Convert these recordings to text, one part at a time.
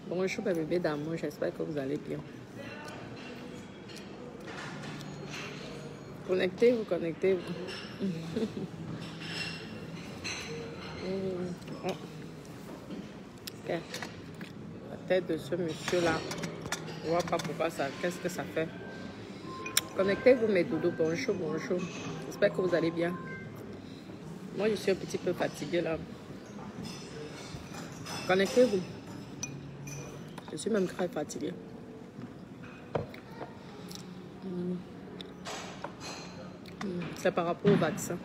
Bonjour mes bébés d'amour, j'espère que vous allez bien. Connectez-vous, connectez-vous. Oh. Ok. La tête de ce monsieur-là, je ne vois pas pourquoi ça, qu'est-ce que ça fait. Connectez-vous mes doudous, bonjour, bonjour. J'espère que vous allez bien. Moi, je suis un petit peu fatiguée là. Connectez-vous. Je suis même très fatiguée. C'est par rapport au vaccin.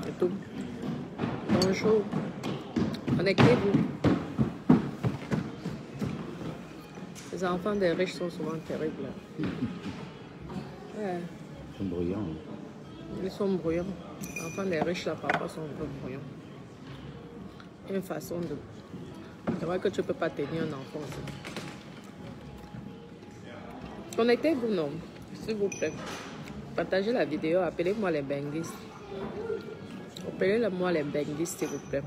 C'est tout. Bonjour. Connectez-vous. Les enfants des riches sont souvent terribles. Ouais. Ils sont bruyants. Ils sont bruyants. Les enfants des riches, là, parfois, sont un peu bruyants. Une façon de... C'est vrai que tu ne peux pas tenir un enfant aussi. Connectez-vous, non, s'il vous plaît. Partagez la vidéo, appelez-moi les benguistes. Appelez-moi les benguistes, s'il vous plaît.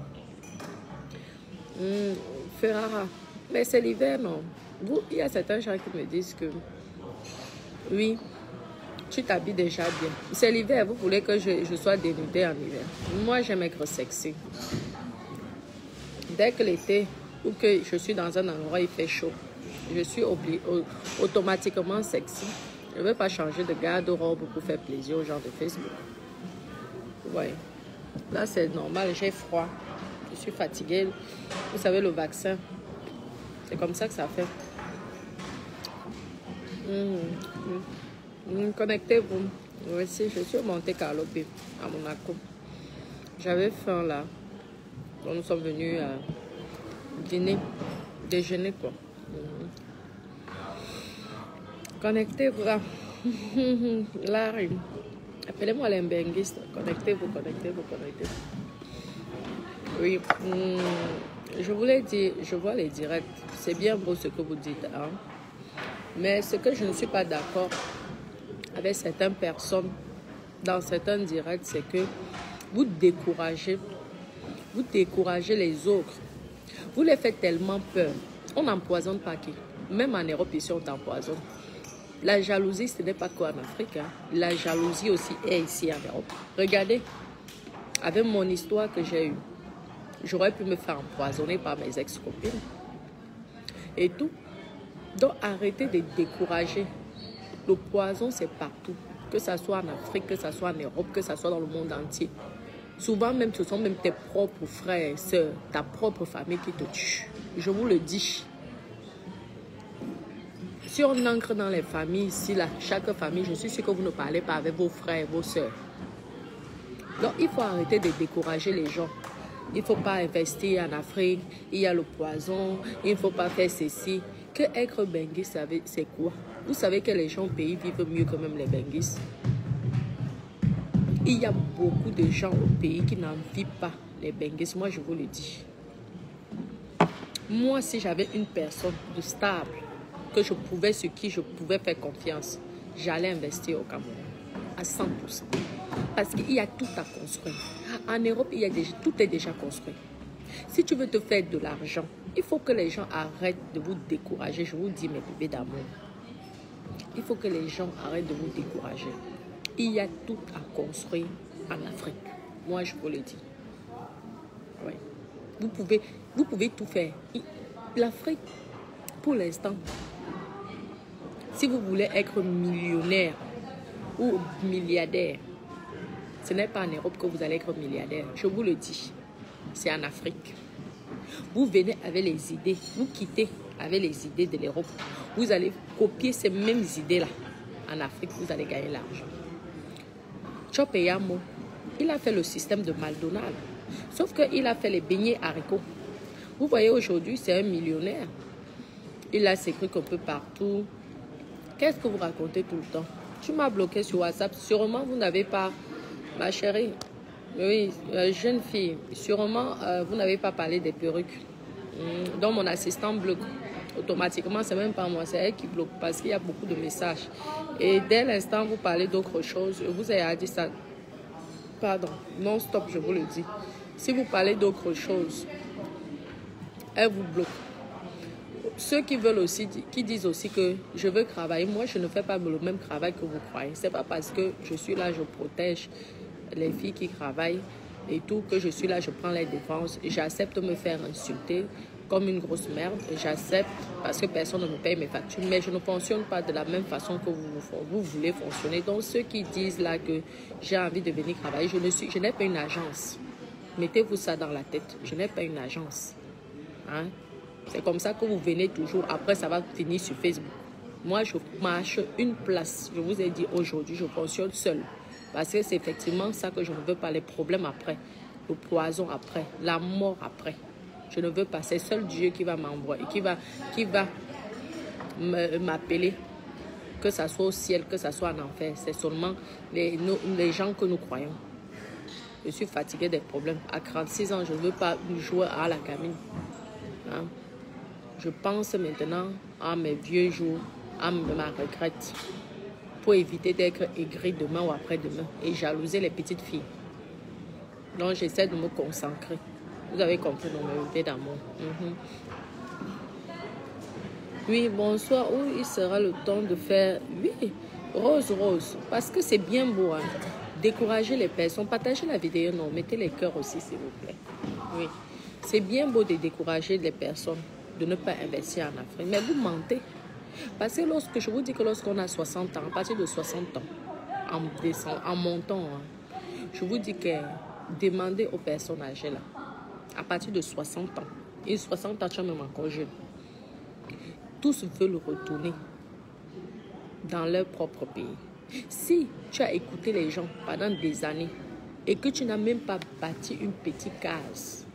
Ferrara, mais c'est l'hiver, non? Vous, il y a certains gens qui me disent que oui, tu t'habilles déjà bien. C'est l'hiver, vous voulez que je sois dénudée en hiver. Moi, j'aime être sexy. Dès que l'été ou que je suis dans un endroit il fait chaud, je suis automatiquement sexy. Je ne veux pas changer de garde-robe pour faire plaisir aux gens de Facebook. Oui. Là, c'est normal, j'ai froid. Je suis fatiguée. Vous savez, le vaccin, c'est comme ça que ça fait. Connectez-vous. Voici, je suis au Monte Carlo à Monaco. J'avais faim là. Donc, nous sommes venus dîner, déjeuner quoi. Connectez-vous. Larry, appelez-moi l'imbenguiste. Connectez-vous, connectez-vous, connectez-vous. Oui, je voulais dire, je vois les directs. C'est bien beau ce que vous dites, hein? Mais ce que je ne suis pas d'accord avec certaines personnes dans certains directs, c'est que vous découragez les autres. Vous les faites tellement peur. On n'empoisonne pas qui. Même en Europe, ici, on t'empoisonne. La jalousie, ce n'est pas qu'en Afrique. Hein. La jalousie aussi est ici en Europe. Regardez, avec mon histoire que j'ai eue, j'aurais pu me faire empoisonner par mes ex-copines. Et tout. Donc, arrêtez de décourager. Le poison, c'est partout. Que ce soit en Afrique, que ce soit en Europe, que ce soit dans le monde entier. Souvent, même, ce sont même tes propres frères et sœurs, ta propre famille qui te tue. Je vous le dis. Si on ancre dans les familles, ici, là, chaque famille, je suis sûre que vous ne parlez pas avec vos frères et vos sœurs. Donc, il faut arrêter de décourager les gens. Il ne faut pas investir en Afrique, il y a le poison, il ne faut pas faire ceci. Que être benguiste, c'est quoi? Vous savez que les gens au pays vivent mieux que même les benguistes. Il y a beaucoup de gens au pays qui n'en vivent pas les benguistes. Moi, je vous le dis. Moi, si j'avais une personne de stable, sur qui je pouvais faire confiance, j'allais investir au Cameroun à 100%. Parce qu'il y a tout à construire. En Europe, tout est déjà construit. Si tu veux te faire de l'argent, il faut que les gens arrêtent de vous décourager. Je vous dis, mes bébés d'amour. Il faut que les gens arrêtent de vous décourager. Il y a tout à construire en Afrique. Moi, je vous le dis. Oui. Vous pouvez tout faire. L'Afrique, pour l'instant, si vous voulez être millionnaire ou milliardaire, ce n'est pas en Europe que vous allez être milliardaire. Je vous le dis. C'est en Afrique. Vous venez avec les idées. Vous quittez avec les idées de l'Europe. Vous allez copier ces mêmes idées-là. En Afrique, vous allez gagner l'argent. Chopeyamo, il a fait le système de McDonald's. Sauf qu'il a fait les beignets haricots. Vous voyez, aujourd'hui, c'est un millionnaire. Il a ses trucs un peu partout. Qu'est-ce que vous racontez tout le temps? Tu m'as bloqué sur WhatsApp. Sûrement, vous n'avez pas... Ma chérie, oui, jeune fille, sûrement, vous n'avez pas parlé des perruques. Donc, mon assistant bloque. Automatiquement, c'est même pas moi, c'est elle qui bloque parce qu'il y a beaucoup de messages. Et dès l'instant, vous parlez d'autre chose, vous avez dit ça. Pardon, non stop, je vous le dis. Si vous parlez d'autre chose, Elle vous bloque. Ceux qui veulent aussi, qui disent aussi que je veux travailler, moi je ne fais pas le même travail que vous croyez. C'est pas parce que je suis là, je protège les filles qui travaillent et tout, que je suis là, je prends les défenses. J'accepte de me faire insulter comme une grosse merde. J'accepte parce que personne ne me paye mes factures. Mais je ne fonctionne pas de la même façon que vous voulez fonctionner. Donc ceux qui disent là que j'ai envie de venir travailler, je n'ai pas une agence. Mettez-vous ça dans la tête. Je n'ai pas une agence. Hein? C'est comme ça que vous venez toujours. Après, ça va finir sur Facebook. Moi, je marche une place. Je vous ai dit aujourd'hui, je fonctionne seule. Parce que c'est effectivement ça que je ne veux pas. Les problèmes après. Le poison après. La mort après. Je ne veux pas. C'est seul Dieu qui va m'envoyer. Qui va m'appeler. Que ça soit au ciel, que ça soit en enfer. C'est seulement les gens que nous croyons. Je suis fatiguée des problèmes. À 36 ans, je ne veux pas jouer à la gamine. Hein? Je pense maintenant à mes vieux jours, à ma retraite, pour éviter d'être aigri demain ou après-demain et jalouser les petites filles. Donc, j'essaie de me concentrer. Vous avez compris, non, me lever d'amour. Oui, bonsoir. Où il sera le temps de faire... Oui, Rose. Parce que c'est bien beau, hein. Décourager les personnes. Partagez la vidéo, non. Mettez les cœurs aussi, s'il vous plaît. Oui. C'est bien beau de décourager les personnes, de ne pas investir en Afrique. Mais vous mentez. Parce que je vous dis que lorsqu'on a 60 ans, à partir de 60 ans, en montant, hein, je vous dis que demandez aux personnes âgées là, à partir de 60 ans, et 60 ans, tu es même encore jeune, tous veulent retourner dans leur propre pays. Si tu as écouté les gens pendant des années et que tu n'as même pas bâti une petite case,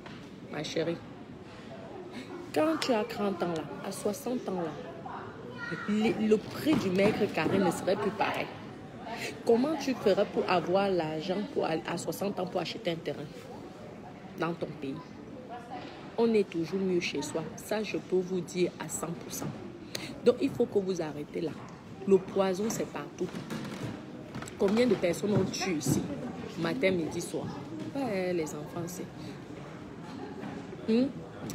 ma chérie, quand tu as 30 ans là, à 60 ans là, le prix du mètre carré ne serait plus pareil. Comment tu ferais pour avoir l'argent à 60 ans pour acheter un terrain dans ton pays? On est toujours mieux chez soi. Ça, je peux vous dire à 100%. Donc, il faut que vous arrêtez là. Le poison, c'est partout. Combien de personnes ont tué ici, matin, midi, soir? Ouais, les enfants, c'est...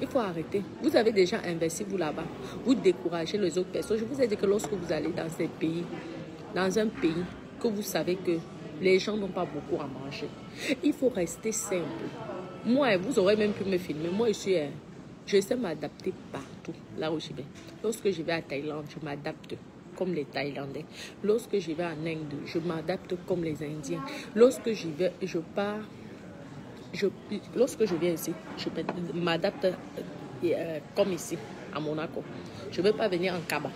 Il faut arrêter. Vous avez déjà investi, vous, là-bas. Vous découragez les autres personnes. Je vous ai dit que lorsque vous allez dans ces pays, dans un pays que vous savez que les gens n'ont pas beaucoup à manger, il faut rester simple. Moi, vous aurez même pu me filmer. Moi, je sais m'adapter partout, là où je vais. Lorsque je vais à Thaïlande, je m'adapte comme les Thaïlandais. Lorsque je vais en Inde, je m'adapte comme les Indiens. Lorsque j'y vais, je pars... lorsque je viens ici, je m'adapte comme ici, à Monaco. Je ne veux pas venir en Kaba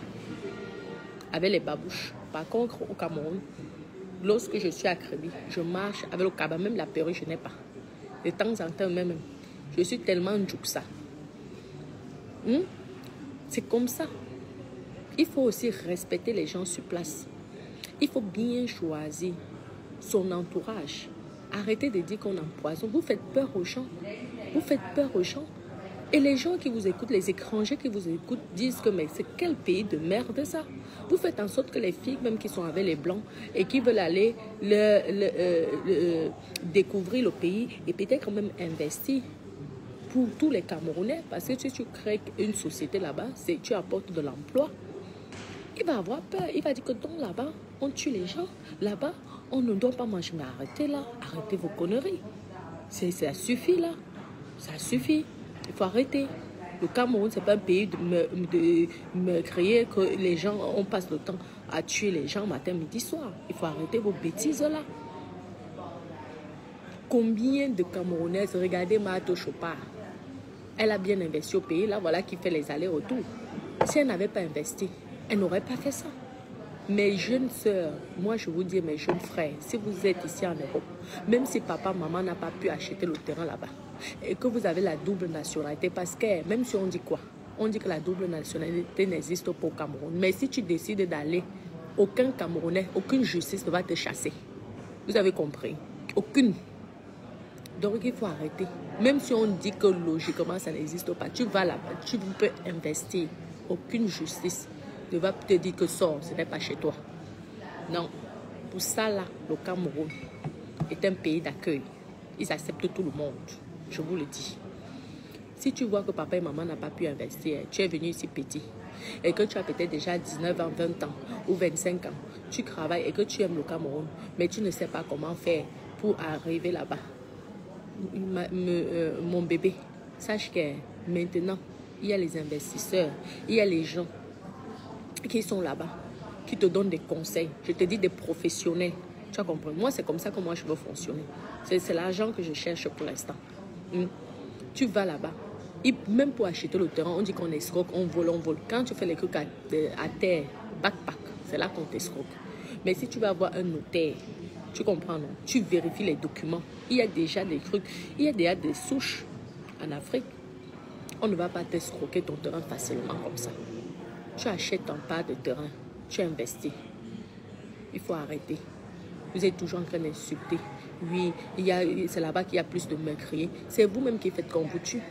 avec les babouches. Par contre, au Cameroun, lorsque je suis à Crédit, je marche avec le Kaba. Même la perruque, je n'ai pas. De temps en temps, même, je suis tellement djouksa. C'est comme ça. Il faut aussi respecter les gens sur place. Il faut bien choisir son entourage. Arrêtez de dire qu'on empoisonne. Vous faites peur aux gens. Vous faites peur aux gens. Et les gens qui vous écoutent, les étrangers qui vous écoutent, disent que mais c'est quel pays de merde ça? Vous faites en sorte que les filles, même qui sont avec les blancs et qui veulent aller découvrir le pays et peut-être même investir pour tous les Camerounais, parce que si tu crées une société là-bas, tu apportes de l'emploi. Il va avoir peur. Il va dire que donc là-bas, on tue les gens. Là-bas, on ne doit pas manger. Mais arrêtez là. Arrêtez vos conneries. Ça suffit là. Ça suffit. Il faut arrêter. Le Cameroun, ce n'est pas un pays de me créer que les gens, on passe le temps à tuer les gens matin, midi, soir. Il faut arrêter vos bêtises là. Combien de Camerounaises, regardez Mato Chopard. Elle a bien investi au pays. Là, voilà qui fait les allers-retours. Si elle n'avait pas investi, elle n'aurait pas fait ça. Mes jeunes sœurs, moi je vous dis mes jeunes frères, si vous êtes ici en Europe, même si papa, maman n'a pas pu acheter le terrain là-bas, et que vous avez la double nationalité, parce que même si on dit quoi? On dit que la double nationalité n'existe pas au Cameroun. Mais si tu décides d'aller, aucun Camerounais, aucune justice ne va te chasser. Vous avez compris? Aucune. Donc il faut arrêter. Même si on dit que logiquement ça n'existe pas, tu vas là-bas, tu peux investir. Aucune justice ne va te dire que sors, ce n'est pas chez toi. Non. Pour ça, là, le Cameroun est un pays d'accueil. Ils acceptent tout le monde. Je vous le dis. Si tu vois que papa et maman n'ont pas pu investir, tu es venu ici petit, et que tu as peut-être déjà 19 ans, 20 ans ou 25 ans, tu travailles et que tu aimes le Cameroun, mais tu ne sais pas comment faire pour arriver là-bas. Mon bébé, sache que maintenant, il y a les investisseurs, il y a les gens qui sont là-bas, qui te donnent des conseils. Je te dis des professionnels. Tu as compris? Moi, c'est comme ça que moi, je veux fonctionner. C'est l'argent que je cherche pour l'instant. Tu vas là-bas. Même pour acheter le terrain, on dit qu'on escroque, on vole, on vole. Quand tu fais les trucs à terre, backpack, c'est là qu'on t'escroque. Mais si tu vas avoir un notaire, tu comprends, non? Tu vérifies les documents. Il y a déjà des trucs, il y a déjà des souches en Afrique. On ne va pas t'escroquer ton terrain facilement comme ça. Tu achètes un part de terrain, tu investis. Il faut arrêter. Vous êtes toujours en train d'insulter. Oui, c'est là-bas qu'il y a plus de meurtriers. C'est vous-même qui faites qu'on vous tue.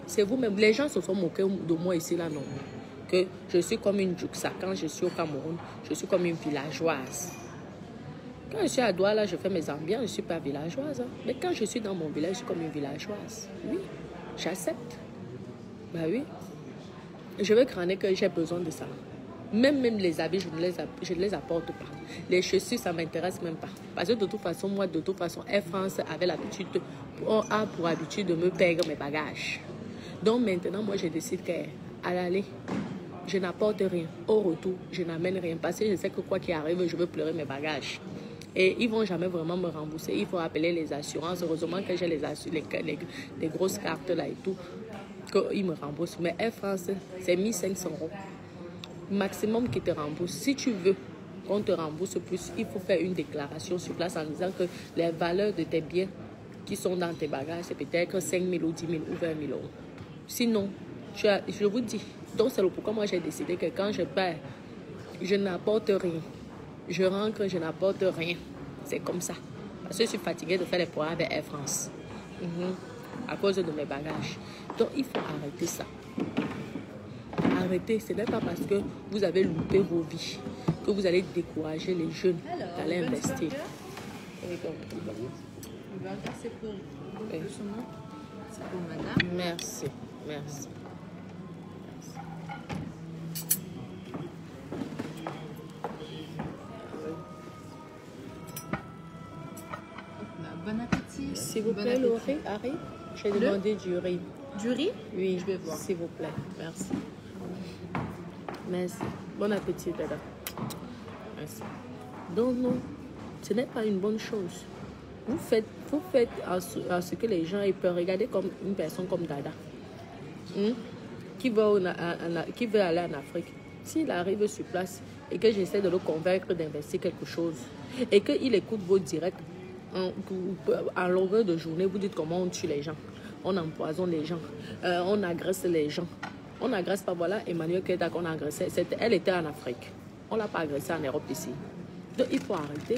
C'est vous-même. Les gens se sont moqués de moi ici, là, non? Que je suis comme une Djouksa. Quand je suis au Cameroun, je suis comme une villageoise. Quand je suis à Douala, je fais mes ambiances, je ne suis pas villageoise. Hein. Mais quand je suis dans mon village, je suis comme une villageoise. Oui, j'accepte. Bah oui. Je veux crâner que j'ai besoin de ça. Même les habits, je ne les apporte pas. Les chaussures, ça ne m'intéresse même pas. Parce que de toute façon, moi, Air France avait l'habitude, a pour habitude de me perdre mes bagages. Donc maintenant, moi, je décide qu'à l'aller, je n'apporte rien. Au retour, je n'amène rien. Parce que je sais que quoi qu'il arrive, je veux pleurer mes bagages. Et ils ne vont jamais vraiment me rembourser. Il faut appeler les assurances. Heureusement que j'ai les grosses cartes là et tout, qu'ils me remboursent. Mais Air France, c'est 1500 €. Maximum qui te rembourse. Si tu veux qu'on te rembourse plus, il faut faire une déclaration sur place en disant que les valeurs de tes biens qui sont dans tes bagages, c'est peut-être 5 000 ou 10 000 ou 20 000 €. Sinon, je vous dis, donc c'est pourquoi moi j'ai décidé que quand je pars, je n'apporte rien. Je rentre, je n'apporte rien. C'est comme ça. Parce que je suis fatiguée de faire les programmes avec Air France. À cause de mes bagages. Donc, il faut arrêter ça. Arrêtez, ce n'est pas parce que vous avez loupé vos vies que vous allez décourager les jeunes d'aller investir. C'est pour madame. Merci, merci. Bon appétit. S'il vous plaît, le riz arrive. J'ai demandé du riz. Du riz? Oui, je vais voir. S'il vous plaît, merci. Merci. Bon appétit, Dada. Merci. Donc, non, ce n'est pas une bonne chose. Vous faites à ce que les gens ils peuvent regarder comme une personne comme Dada. Qui veut aller en Afrique. S'il arrive sur place et que j'essaie de le convaincre d'investir quelque chose et qu'il écoute vos directs en longueur de journée, vous dites comment on tue les gens, on empoisonne les gens, on agresse les gens. On n'agresse pas, voilà, Emmanuel Keita qu'on a agressé. Elle était en Afrique. On ne l'a pas agressée en Europe ici. Donc il faut arrêter.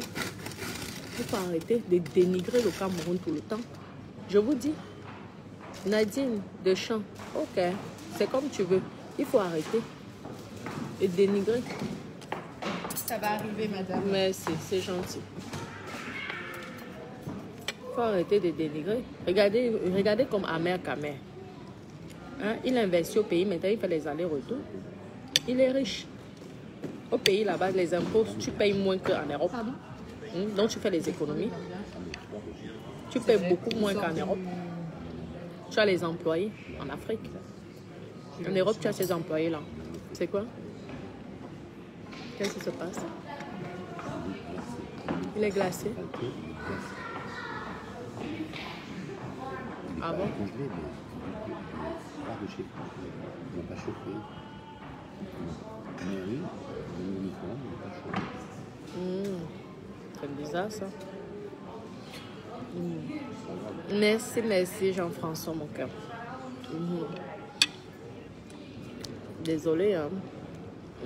Il faut arrêter de dénigrer le Cameroun tout le temps. Je vous dis, Nadine Deschamps, ok, c'est comme tu veux. Il faut arrêter de dénigrer. Ça va arriver, madame. Merci, c'est gentil. Il faut arrêter de dénigrer. Regardez comme Amer Kamer. Hein? Il investit au pays, maintenant il fait les allers-retours. Il est riche. Au pays là-bas, les impôts, tu payes moins qu'en Europe. Donc tu fais les économies. Tu payes beaucoup moins qu'en Europe. Tu as les employés en Afrique. En Europe, tu as ces employés-là. C'est quoi? Qu'est-ce qui se passe? Il est glacé. Ah bon? Pas de chez ils n'ont pas chauffé. Mais oui, le micro-ondes n'a pas chauffé. C'est bizarre ça. Merci, merci Jean-François, mon cœur. Désolée, hein.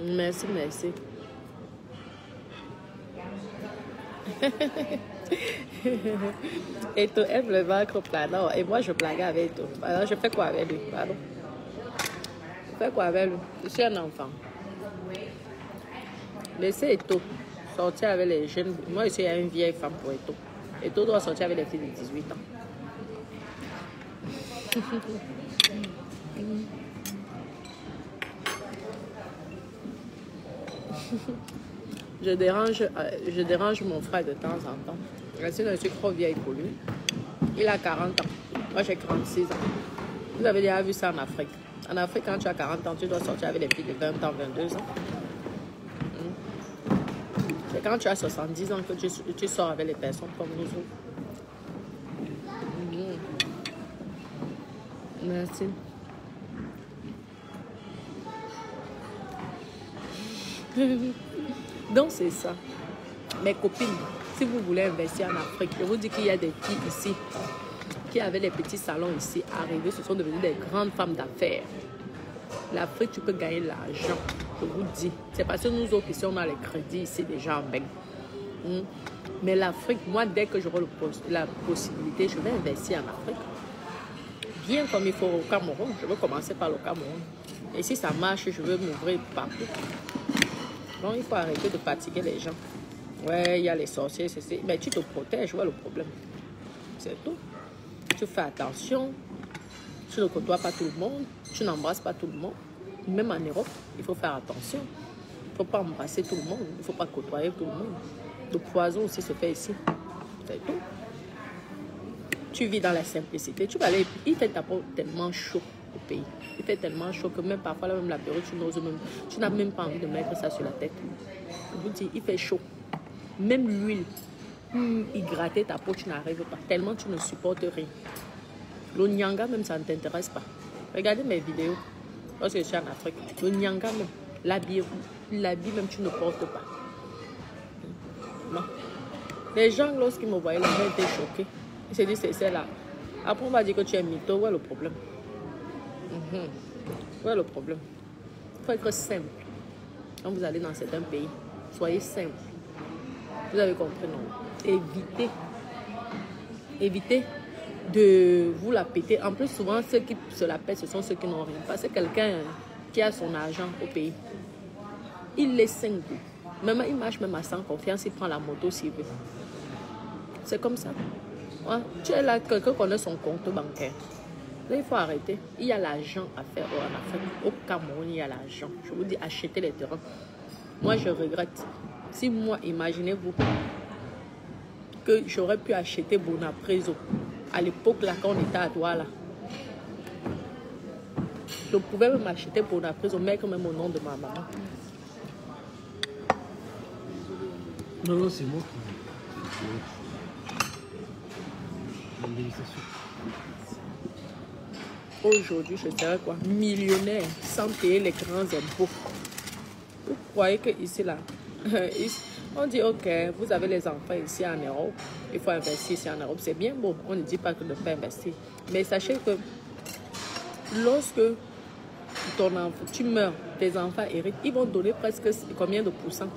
Merci, merci. Et tu aimes le vaincre planant. Et moi, je blague avec toi. Alors, je fais quoi avec lui? Pardon. Je fais quoi avec lui? Je suis un enfant. Laissez Eto sortir avec les jeunes. Moi, je suis une vieille femme pour Eto. Eto doit sortir avec les filles de 18 ans. Je dérange mon frère de temps en temps. Sinon, je suis trop vieille pour lui. Il a 40 ans. Moi, j'ai 36 ans. Vous avez déjà vu ça en Afrique. En Afrique, quand tu as 40 ans, tu dois sortir avec des filles de 20 ans, 22 ans. C'est quand tu as 70 ans que tu sors avec les personnes comme nous autres. Merci. Donc, c'est ça. Mes copines, si vous voulez investir en Afrique, je vous dis qu'il y a des filles ici qui avaient des petits salons ici, arrivées, ce sont devenues des grandes femmes d'affaires. L'Afrique, tu peux gagner de l'argent, je vous dis. C'est parce que nous autres ici, on a les crédits ici déjà en banque. Mais l'Afrique, moi, dès que j'aurai la possibilité, je vais investir en Afrique. Bien comme il faut au Cameroun, je veux commencer par le Cameroun. Et si ça marche, je veux m'ouvrir partout. Donc, il faut arrêter de fatiguer les gens. Ouais, il y a les sorciers, c'est... Mais tu te protèges, voilà le problème. C'est tout. Tu fais attention. Tu ne côtoies pas tout le monde. Tu n'embrasses pas tout le monde. Même en Europe, il faut faire attention. Il ne faut pas embrasser tout le monde. Il ne faut pas côtoyer tout le monde. Le poison aussi se fait ici. C'est tout. Tu vis dans la simplicité. Tu vas aller... Il fait d'abord tellement chaud au pays. Il fait tellement chaud que même parfois, là, même la période, tu n'oses même... Tu n'as même pas envie de mettre ça sur la tête. Je vous dis, il fait chaud. Même l'huile, hydrater ta peau, tu n'arrives pas. Tellement tu ne supportes rien. Le nyanga même, ça ne t'intéresse pas. Regardez mes vidéos. Lorsque je suis en Afrique. Le nyanga même, l'habit même, tu ne portes pas. Non. Les gens, lorsqu'ils me voyaient, ils étaient choqués. Ils se disent, c'est là. Après, on va dire que tu es mytho. Où est le problème? Où est le problème? Il faut être simple. Quand vous allez dans certains pays, soyez simple. Vous avez compris, non? Évitez de vous la péter. En plus, souvent, ceux qui se la pètent, ce sont ceux qui n'ont rien. Parce que quelqu'un qui a son argent au pays, il laisse 5 goûts. Même, il marche même à sans confiance, il prend la moto s'il veut. C'est comme ça. Ouais. Tu es là, quelqu'un connaît son compte bancaire. Là, il faut arrêter. Il y a l'argent à faire en Afrique. Au Cameroun, il y a l'argent. Je vous dis, achetez les terrains. Moi, je regrette. Si moi, imaginez-vous que j'aurais pu acheter Bonapreso à l'époque là quand on était à Douala. Je pouvais même acheter Bonapreso, mettre même au nom de ma maman. Non, c'est moi qui... Aujourd'hui, je serais quoi? Millionnaire, sans payer les grands impôts. Vous croyez que ici là, on dit ok, vous avez les enfants ici en Europe, il faut investir ici en Europe, c'est bien beau, on ne dit pas que de ne pas investir. Mais sachez que lorsque tu meurs, tes enfants héritent, ils vont donner presque combien de pourcents?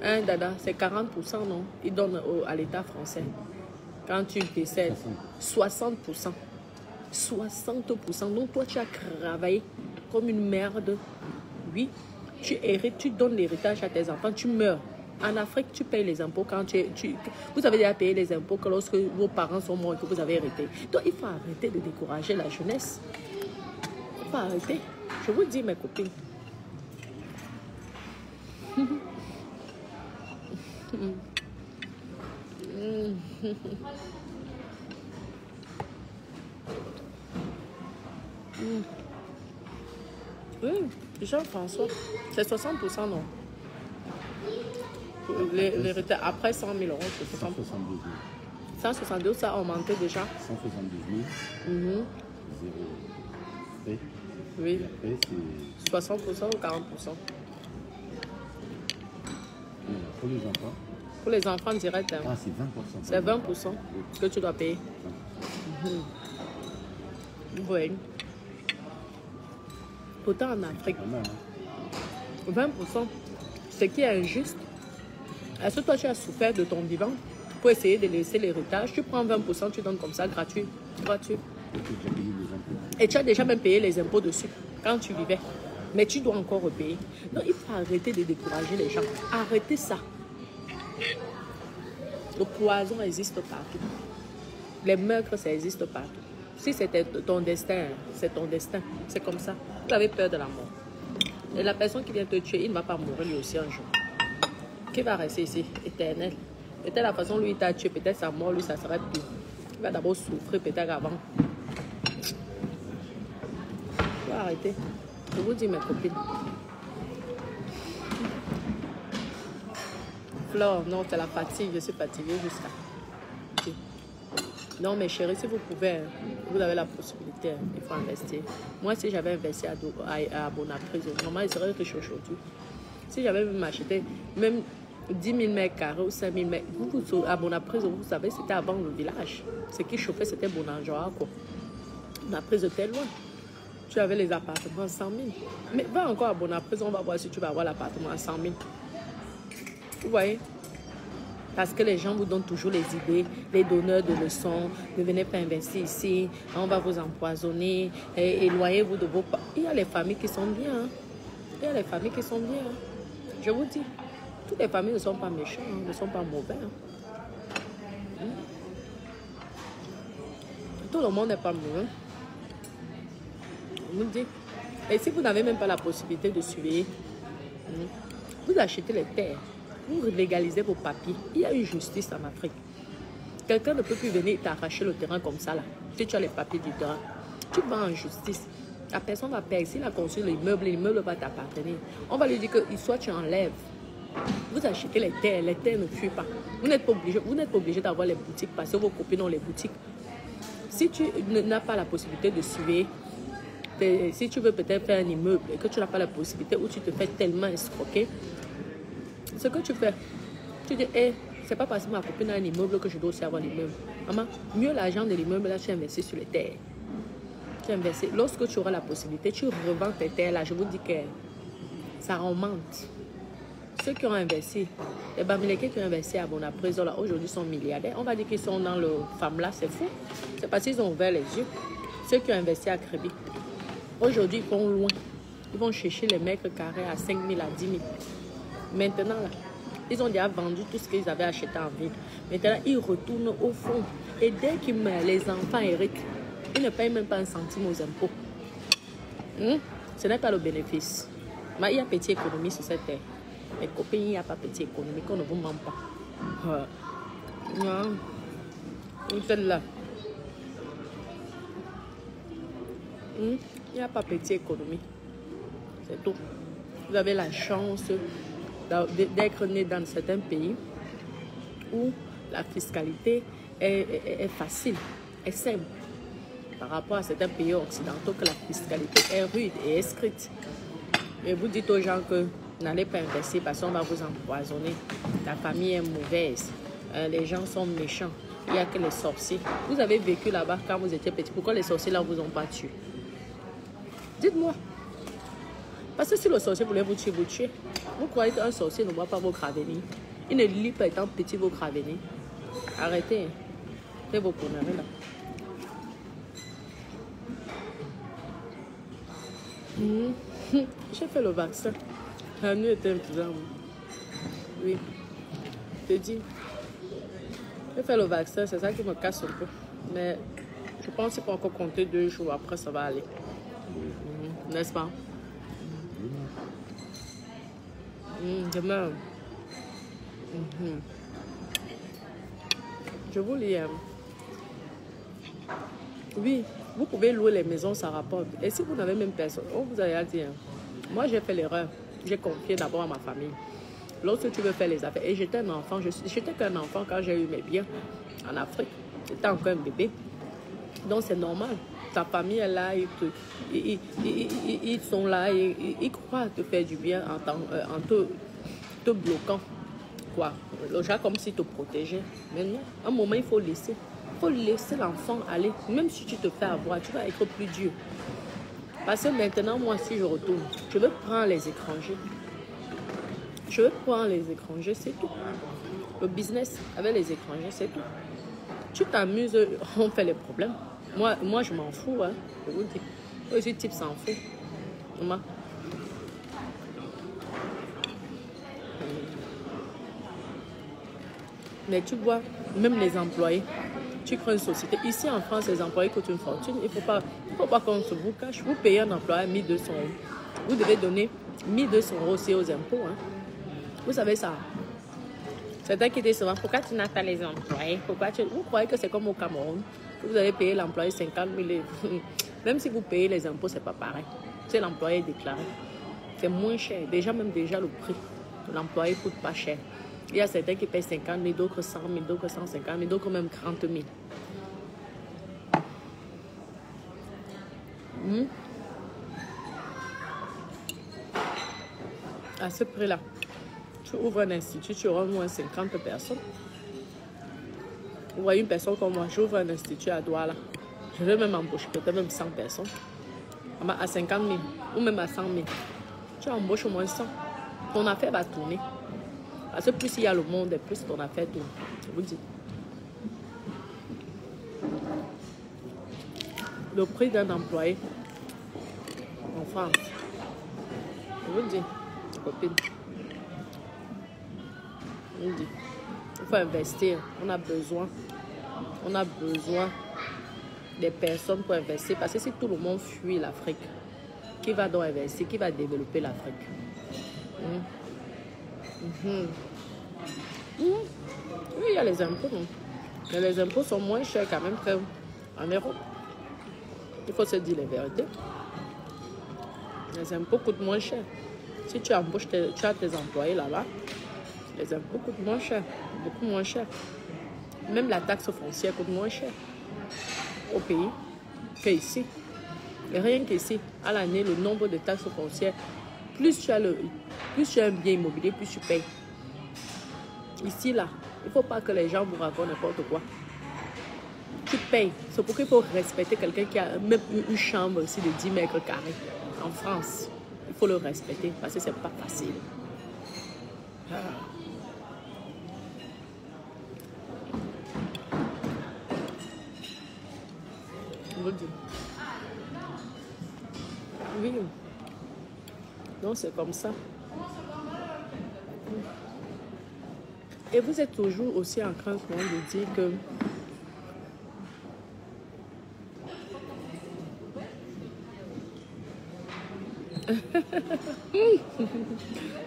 Hein, Dada, c'est 40%, non? Ils donnent à l'État français. Quand tu décèdes, 60%. 60%. Donc toi, tu as travaillé comme une merde. Oui, tu hérites, tu donnes l'héritage à tes enfants, tu meurs. En Afrique, tu payes les impôts quand vous avez déjà payé les impôts que lorsque vos parents sont morts et que vous avez hérité. Donc, il faut arrêter de décourager la jeunesse. Il faut arrêter. Je vous dis, mes copines. Jean-François, c'est 60%, non? L'héritage, après 100 000 euros, c'est 172 000. 172, ça a augmenté déjà? 172 000. 0. Oui. Et c'est 60% ou 40%? Pour les enfants? Pour les enfants direct. Hein. Ah, c'est 20%. C'est 20% que tu dois payer. Oui. Pourtant en Afrique, 20%, ce qui est injuste. Est-ce que toi tu as souffert de ton vivant pour essayer de laisser l'héritage? Tu prends 20%, tu donnes comme ça, gratuit. Et tu as déjà même payé les impôts dessus quand tu vivais. Mais tu dois encore repayer. Donc il faut arrêter de décourager les gens. Arrêtez ça. Le poison existe partout. Les meurtres, ça existe partout. Si c'était ton destin, c'est ton destin. C'est comme ça. Vous avez peur de la mort. Et la personne qui vient te tuer, il ne va pas mourir lui aussi un jour. Qui va rester ici, éternel. Peut-être la façon lui t'a tué, peut-être sa mort, lui, ça serait pire. Il va d'abord souffrir peut-être avant. Il faut arrêter. Je vous dis, mes copines. Flore, non, c'est la fatigue. Je suis fatiguée jusqu'à... Okay. Non, mes chéris, si vous pouvez, vous avez la possibilité, il faut investir. Moi, si j'avais investi à Bonaprise, normalement, il serait riche aujourd'hui. Si j'avais même acheté même 10 000 mètres carrés ou 5 000 mètres, à Bonaprise, vous savez, c'était avant le village. Ce qui chauffait, c'était Bonanjoa, quoi. Bonaprise était loin. Tu avais les appartements à 100 000. Mais va encore à Bonaprise, on va voir si tu vas avoir l'appartement à 100 000. Vous voyez? Parce que les gens vous donnent toujours les idées, les donneurs de leçons. Ne venez pas investir ici, on va vous empoisonner, éloignez-vous de vos parents. Il y a les familles qui sont bien. Hein. Il y a les familles qui sont bien. Hein. Je vous dis, toutes les familles ne sont pas méchantes, hein, ne sont pas mauvais. Hein. Tout le monde n'est pas mauvais. Je vous dis. Et si vous n'avez même pas la possibilité de suivre, vous achetez les terres. Vous légalisez vos papiers. Il y a une justice en Afrique. Quelqu'un ne peut plus venir t'arracher le terrain comme ça, là. Si tu as les papiers du terrain, tu vas en justice. La personne va payer. S'il a construit l'immeuble va t'appartenir. On va lui dire que soit tu enlèves. Vous achetez les terres ne fuient pas. Vous n'êtes pas obligé d'avoir les boutiques parce que vos copines ont les boutiques. Si tu n'as pas la possibilité de suivre, si tu veux peut-être faire un immeuble et que tu n'as pas la possibilité ou tu te fais tellement escroquer, ce que tu fais, tu dis, c'est pas parce que ma copine a un immeuble que je dois aussi avoir l'immeuble. Maman, mieux l'argent de l'immeuble, là, tu investis sur les terres. Tu investis. Lorsque tu auras la possibilité, tu revends tes terres, là, je vous dis que ça remonte. Ceux qui ont investi, les Bamileke qui ont investi à Bonaprise, là, aujourd'hui sont milliardaires. On va dire qu'ils sont dans le FAMLA, c'est fou. C'est parce qu'ils ont ouvert les yeux. Ceux qui ont investi à Créby, aujourd'hui, ils vont loin. Ils vont chercher les mètres carrés à 5 000, à 10 000. Maintenant, là, ils ont déjà vendu tout ce qu'ils avaient acheté en ville. Maintenant, ils retournent au fond. Et dès qu'ils meurent, les enfants héritent. Ils ne payent même pas un centime aux impôts. Ce n'est pas le bénéfice. Mais il y a petite économie sur cette terre. Mes copains, il n'y a pas petite économie qu'on ne vous ment pas. Non. Celle-là. Il n'y a pas petite économie. C'est tout. Vous avez la chance d'être né dans certains pays où la fiscalité est facile, est simple. Par rapport à certains pays occidentaux que la fiscalité est rude et est stricte. Et vous dites aux gens que n'allez pas investir parce qu'on va vous empoisonner. La famille est mauvaise. Les gens sont méchants. Il n'y a que les sorciers. Vous avez vécu là-bas quand vous étiez petit. Pourquoi les sorciers là ne vous ont pas tué? Dites-moi. Parce que si le sorcier voulait vous tuer, vous croyez qu'un sorcier ne voit pas vos cravenir. Il ne lit pas étant petit vos cravenir. Arrêtez. Faites vos conneries là. J'ai fait le vaccin. La nuit était bizarre. Oui. Je te dis. J'ai fait le vaccin, c'est ça qui me casse un peu. Mais je pense qu'il faut encore compter 2 jours. Après, ça va aller. N'est-ce pas? Demain. Je vous lis. Oui, vous pouvez louer les maisons, ça rapporte. Et si vous n'avez même personne, on vous a dit. Moi, j'ai fait l'erreur. J'ai confié d'abord à ma famille. Lorsque tu veux faire les affaires. Et j'étais un enfant. J'étais qu'un enfant quand j'ai eu mes biens en Afrique. J'étais encore un bébé. Donc, c'est normal. Ta famille est là. Ils sont là. Ils croient te faire du bien en te bloquant. Quoi? Le genre comme si te protégeait. Mais non. À un moment, il faut laisser. Il faut laisser l'enfant aller. Même si tu te fais avoir, tu vas être plus dur. Parce que maintenant, moi, si je retourne, je veux prendre les étrangers. Je veux prendre les étrangers, c'est tout. Le business avec les étrangers, c'est tout. Tu t'amuses, on fait les problèmes. Moi je m'en fous, hein. Je vous dis. Moi, ce type s'en fout. Maman. Mais tu vois, même les employés, tu crées une société. Ici en France, les employés coûtent une fortune. Il ne faut pas qu'on se vous cache. Vous payez un employé 1200 €. Vous devez donner 1200 € aussi aux impôts. Hein. Vous savez ça. Certains qui disent souvent, pourquoi tu n'as pas les employés? Vous croyez que c'est comme au Cameroun? Vous allez payer l'employé 50 000 €. Même si vous payez les impôts, ce n'est pas pareil. C'est l'employé déclaré. C'est moins cher. Déjà le prix de l'employé ne coûte pas cher. Il y a certains qui payent 50 000, d'autres 100 000, d'autres 150 000, d'autres même 30 000. À ce prix-là, tu ouvres un institut, tu auras au moins 50 personnes. Vous voyez une personne comme moi, j'ouvre un institut à Douala. Je vais même embaucher peut-être même 100 personnes. À 50 000 ou même à 100 000. Tu embauches au moins 100. Ton affaire va tourner. Parce que plus il y a le monde, plus ton affaire tourne. Je vous dis. Le prix d'un employé en France. Je vous dis, copine. Je vous dis. Il faut investir. On a besoin des personnes pour investir. Parce que si tout le monde fuit l'Afrique, qui va donc investir? Qui va développer l'Afrique? Oui, il y a les impôts. Non? Mais les impôts sont moins chers quand même qu'en Europe. Il faut se dire la vérité. Les impôts coûtent moins cher. Si tu embauches, tu as tes employés là-bas, les impôts coûtent moins cher, beaucoup moins cher. Même la taxe foncière coûte moins cher au pays qu'ici. Et rien qu'ici, à l'année, le nombre de taxes foncières, plus tu as un bien immobilier, plus tu payes. Ici, là, il ne faut pas que les gens vous racontent n'importe quoi. Tu payes. C'est pourquoi il faut respecter quelqu'un qui a même une chambre aussi de 10 mètres carrés. En France, il faut le respecter parce que ce n'est pas facile. Je vous dis. Oui. Donc, c'est comme ça. Et vous êtes toujours aussi en train de dire que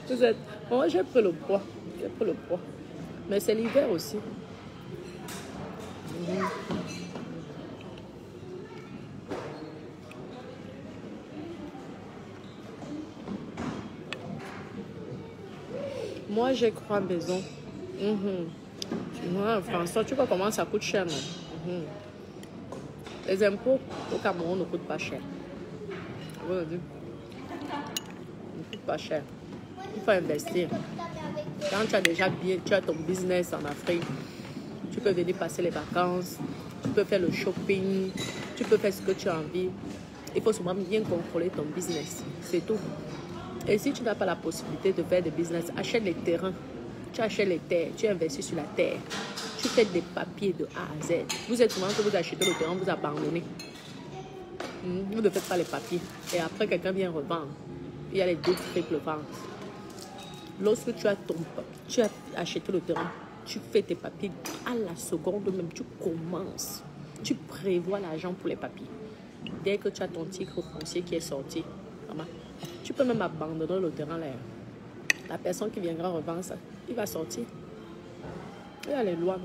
vous êtes... Moi, j'ai pris le poids. Mais c'est l'hiver aussi. Moi, j'ai 3 maisons. Ouais, François, tu vois comment ça coûte cher, non? Les impôts au Cameroun ne coûtent pas cher. Ne coûtent pas cher. Il faut investir. Quand tu as déjà tu as ton business en Afrique, tu peux venir passer les vacances, tu peux faire le shopping, tu peux faire ce que tu as envie. Il faut seulement bien contrôler ton business. C'est tout. Et si tu n'as pas la possibilité de faire des business, achète les terrains. Tu achètes les terres, tu investis sur la terre. Tu fais des papiers de A à Z. Vous êtes souvent que vous achetez le terrain, vous abandonnez. Vous ne faites pas les papiers. Et après, quelqu'un vient revendre. Il y a les deux qui font le vendre. Lorsque tu as acheté le terrain, tu fais tes papiers à la seconde même. Tu commences. Tu prévois l'argent pour les papiers. Dès que tu as ton titre foncier qui est sorti, tu peux même abandonner le terrain là. La personne qui viendra revendre ça, il va sortir. Il y a les lois.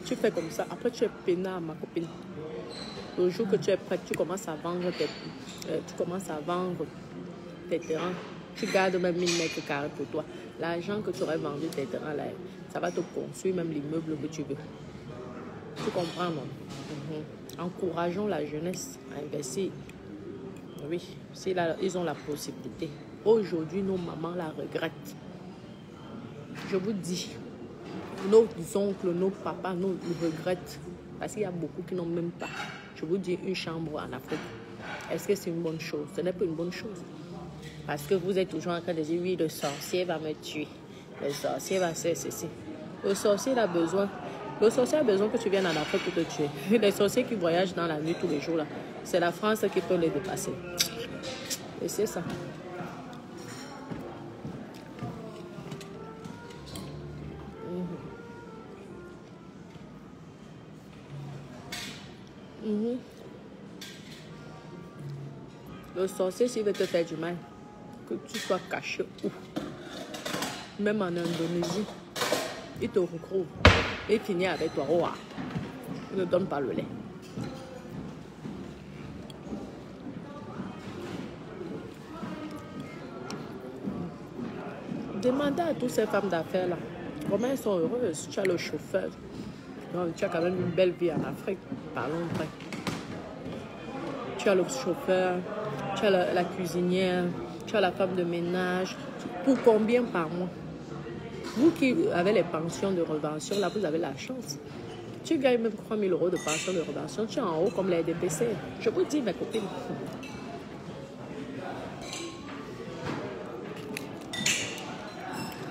Tu fais comme ça. Après, tu es peinard, ma copine. Le jour que tu es prête, tu commences à vendre tes terrains. Tu gardes même 1000 mètres carrés pour toi. L'argent que tu aurais vendu tes terrains là, ça va te construire même l'immeuble que tu veux. Tu comprends, non? Encourageons la jeunesse à investir. Oui, ils ont la possibilité. Aujourd'hui, nos mamans la regrettent. Je vous dis, nos oncles, nos papas nous regrettent. Parce qu'il y a beaucoup qui n'ont même pas, je vous dis, une chambre en Afrique. Est-ce que c'est une bonne chose? Ce n'est pas une bonne chose. Parce que vous êtes toujours en train de dire, oui, le sorcier va me tuer. Le sorcier va faire ceci. Le sorcier a besoin que tu viennes en Afrique pour te tuer. Les sorciers qui voyagent dans la nuit tous les jours, là, c'est la France qui peut les dépasser. Et c'est ça. Mhm. Le sorcier, s'il veut te faire du mal, que tu sois caché où, même en Indonésie, il te recouvre et finit avec toi. Oh, il ne donne pas le lait. Demandez à toutes ces femmes d'affaires là, comment elles sont heureuses. Tu as le chauffeur. Donc, tu as quand même une belle vie en Afrique. Parlons vrai. Tu as le chauffeur, tu as la cuisinière, tu as la femme de ménage. Pour combien par mois? Vous qui avez les pensions de révention, là, vous avez la chance. Tu gagnes même 3 000 € de pension de révention. Tu es en haut comme les DPC. Je vous dis, mes copines.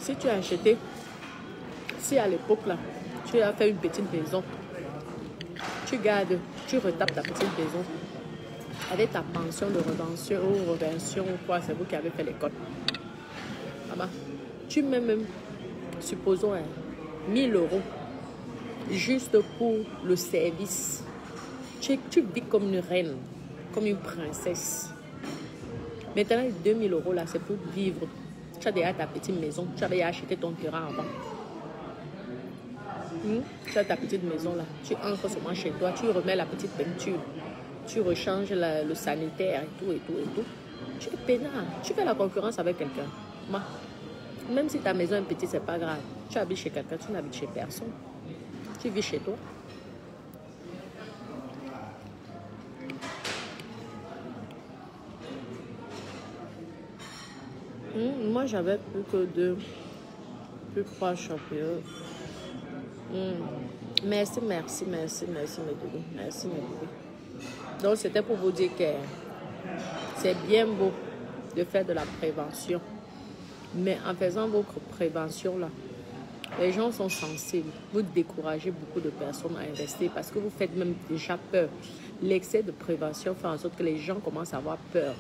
Si tu as acheté, si à l'époque, là, tu as fait une petite maison, tu gardes, tu retapes ta petite maison avec ta pension de révention ou quoi, c'est vous qui avez fait l'école. Tu mets même, supposons, 1 000 € juste pour le service. Tu vis comme une reine, comme une princesse. Maintenant, les 2 000 € là, c'est pour vivre. Tu as déjà ta petite maison, tu avais acheté ton terrain avant. Tu as ta petite maison là, tu entres seulement chez toi, tu remets la petite peinture, tu rechanges le sanitaire et tout. Tu es peinard, tu fais la concurrence avec quelqu'un. Même si ta maison est petite, c'est pas grave. Tu habites chez quelqu'un, tu n'habites chez personne. Tu vis chez toi. Moi, j'avais plus que 3 champions. Merci, mes doudous. Merci, mes doudous. Donc, c'était pour vous dire que c'est bien beau de faire de la prévention. Mais en faisant votre prévention, là, les gens sont sensibles. Vous découragez beaucoup de personnes à investir parce que vous faites même déjà peur. L'excès de prévention fait en sorte que les gens commencent à avoir peur.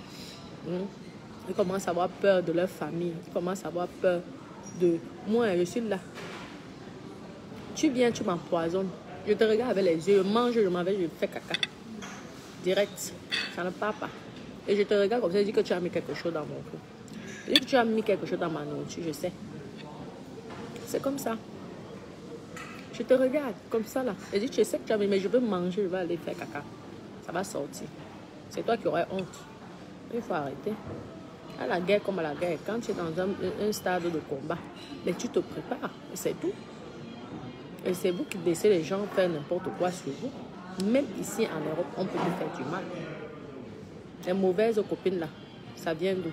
Ils commencent à avoir peur de leur famille. Ils commencent à avoir peur de... Moi, je suis là. Tu viens, tu m'empoisonnes. Je te regarde avec les yeux. Je mange, je m'en vais, je fais caca. Direct. Ça ne part pas. Et je te regarde comme ça, je dis que tu as mis quelque chose dans mon cou. Je dis que tu as mis quelque chose dans ma nourriture, je sais. C'est comme ça. Je te regarde comme ça là. Je dis, je sais que tu as mis, mais je veux manger, je vais aller faire caca. Ça va sortir. C'est toi qui aurais honte. Il faut arrêter. À la guerre comme à la guerre, quand tu es dans un stade de combat, mais tu te prépares, et c'est tout. Et c'est vous qui laissez les gens faire n'importe quoi sur vous. Même ici en Europe, on peut te faire du mal. Les mauvaises copines là, ça vient d'où?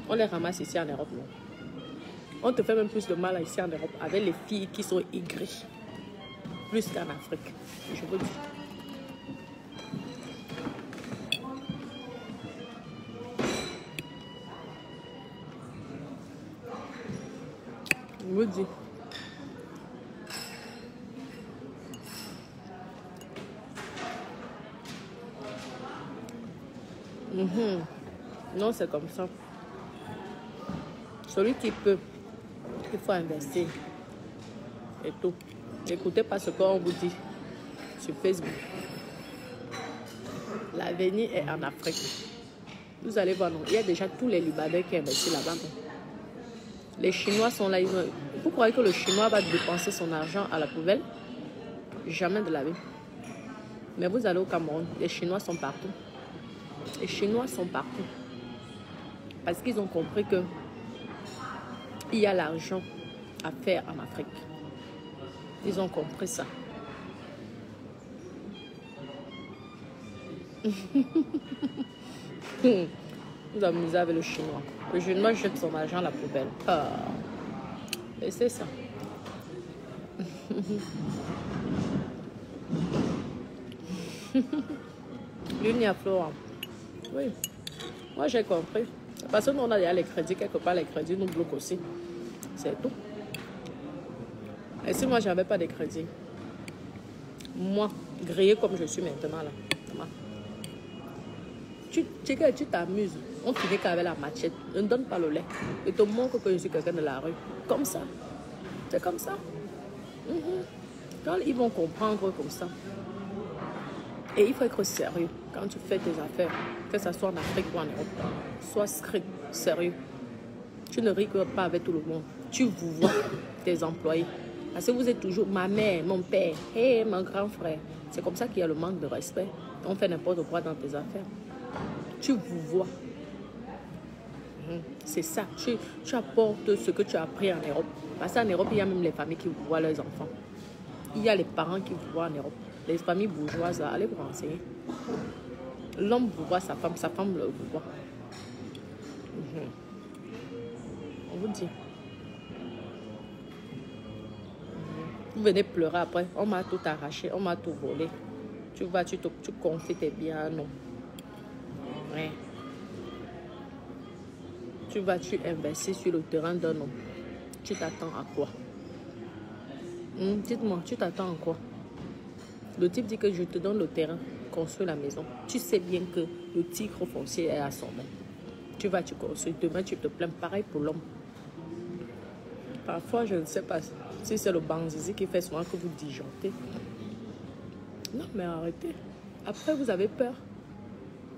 On les ramasse ici en Europe, non? On te fait même plus de mal ici en Europe avec les filles qui sont aigries. Plus qu'en Afrique. Je vous dis. Je vous dis. Non, c'est comme ça. Celui qui peut, il faut investir. Et tout. N'écoutez pas ce qu'on vous dit sur Facebook. L'avenir est en Afrique. Vous allez voir, non, il y a déjà tous les Libanais qui investissent là-bas. Les Chinois sont là. Vous croyez que le Chinois va dépenser son argent à la poubelle? Jamais de la vie. Mais vous allez au Cameroun, les Chinois sont partout. Les Chinois sont partout. Parce qu'ils ont compris que il y a l'argent à faire en Afrique. Ils ont compris ça. Vous amusez avec le Chinois. Le Chinois jette son argent à la poubelle. Et c'est ça. L'Unia Flora. Oui. Moi, j'ai compris. Parce que nous, on a déjà les crédits. Quelque part, les crédits nous bloquent aussi. C'est tout. Et si moi, je n'avais pas de crédit, moi, grillé comme je suis maintenant, là, tu t'amuses. On finit qu'avec la machette. Ne donne pas le lait. Et te montre que je suis quelqu'un de la rue. Comme ça. C'est comme ça. Quand ils vont comprendre comme ça, Et il faut être sérieux quand tu fais tes affaires, que ce soit en Afrique ou en Europe. Sois strict, sérieux. Tu ne rigoles pas avec tout le monde. Tu vous vois tes employés. Parce que vous êtes toujours ma mère, mon père, et mon grand frère. C'est comme ça qu'il y a le manque de respect. On fait n'importe quoi dans tes affaires. Tu vous vois. C'est ça. Tu apportes ce que tu as appris en Europe. Parce qu'en Europe, il y a même les familles qui voient leurs enfants. Il y a les parents qui vous voient en Europe. Les familles bourgeoises, allez vous renseigner. L'homme vous voit sa femme le vous voit. On vous dit. Vous venez pleurer après. On m'a tout arraché, on m'a tout volé. Tu vas, tu confies tes biens, non. Ouais. Tu vas, tu investis sur le terrain d'un homme. Tu t'attends à quoi? Dites-moi, tu t'attends à quoi? Le type dit que je te donne le terrain, construis la maison. Tu sais bien que le tigre foncier est à son nom. Tu vas, tu construis. Demain, tu te plains. Pareil pour l'homme. Parfois, je ne sais pas si c'est le banzizi qui fait souvent que vous disjonctez. Non, mais arrêtez. Après, vous avez peur.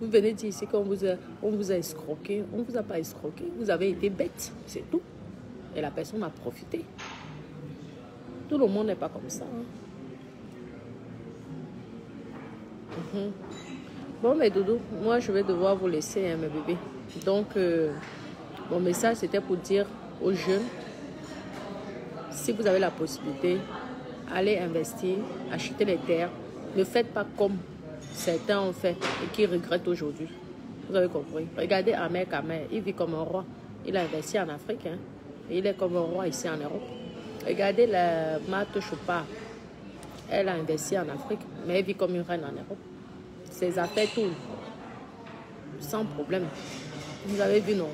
Vous venez dire ici qu'on vous a escroqué. On ne vous a pas escroqué. Vous avez été bête. C'est tout. Et la personne a profité. Tout le monde n'est pas comme ça. Bon, mes doudous, moi, je vais devoir vous laisser, hein, mes bébés. Donc, mon message, c'était pour dire aux jeunes, si vous avez la possibilité, allez investir, achetez les terres. Ne faites pas comme certains ont fait et qui regrettent aujourd'hui. Vous avez compris. Regardez Ahmed Kamer, il vit comme un roi. Il a investi en Afrique, hein, et il est comme un roi ici en Europe. Regardez la Marthe Chopard. Elle a investi en Afrique, mais elle vit comme une reine en Europe. Ses affaires tournent sans problème. Vous avez vu, non?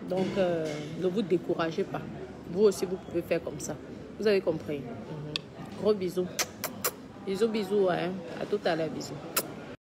Donc, ne vous découragez pas. Vous aussi, vous pouvez faire comme ça. Vous avez compris? Gros bisous. Bisous, bisous. Hein? À tout à l'heure, bisous.